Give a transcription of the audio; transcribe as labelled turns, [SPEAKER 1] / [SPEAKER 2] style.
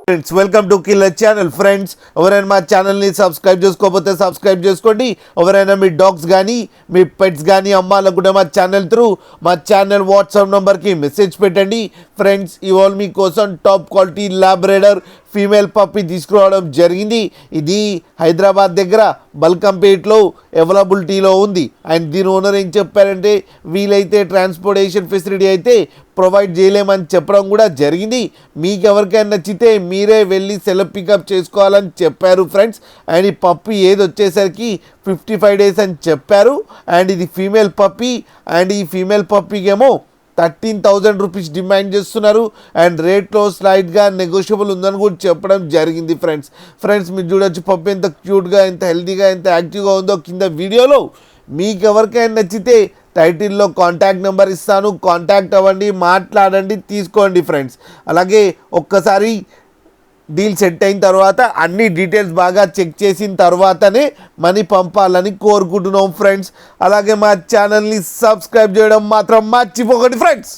[SPEAKER 1] Friends welcome to killer channel. Friends ఎవరైనా మా ఛానల్ని సబ్స్క్రైబ్ చేసుకోకపోతే సబ్స్క్రైబ్ చేసుకోండి. ఎవరైనా మీ డాగ్స్ కానీ మీ పెట్స్ కానీ అమ్మాలనుకుంటే మా ఛానల్ వాట్సాప్ నెంబర్కి మెసేజ్ పెట్టండి. ఫ్రెండ్స్ ఇవాళ మీకోసం top quality labrador female puppy తీసుకురావడం జరిగింది. ఇది హైదరాబాద్ దగ్గర బల్కంపేట్లో అవైలబిలిటీలో ఉంది. అండ్ దీని ఓనర్ ఏం చెప్పారంటే వీలైతే ట్రాన్స్పోర్టేషన్ ఫెసిలిటీ అయితే ప్రొవైడ్ చేయలేమని చెప్పడం కూడా జరిగింది. మీకు ఎవరికైనా నచ్చితే మీరే వెళ్ళి సెల్ఫ్ పికప్ చేసుకోవాలని చెప్పారు ఫ్రెండ్స్. అండ్ ఈ పప్పి ఏది వచ్చేసరికి 55 days అని చెప్పారు. అండ్ ఇది ఫీమేల్ పప్పి. అండ్ ఈ ఫీమేల్ పప్పీకి ఏమో 13,000 రూపీస్ డిమాండ్ చేస్తున్నారు. అండ్ రేట్లో స్లైడ్గా నెగోషియబుల్ ఉందని కూడా చెప్పడం జరిగింది ఫ్రెండ్స్ మీరు చూడొచ్చు పప్పి ఎంత క్యూట్గా, ఎంత హెల్తీగా, ఎంత యాక్టివ్గా ఉందో కింద వీడియోలో. మీకు ఎవరికైనా నచ్చితే టైటిల్లో కాంటాక్ట్ నెంబర్ ఇస్తాను, కాంటాక్ట్ అవ్వండి, మాట్లాడండి, తీసుకోండి ఫ్రెండ్స్. అలాగే ఒక్కసారి డీల్ సెట్ అయిన తర్వాత అన్ని డీటెయిల్స్ బాగా చెక్ చేసిన తర్వాతనే మనీ పంపాలని కోరుకుంటున్నాం ఫ్రెండ్స్. అలాగే మా ఛానల్ని సబ్స్క్రైబ్ చేయడం మాత్రం మర్చిపోకండి ఫ్రెండ్స్.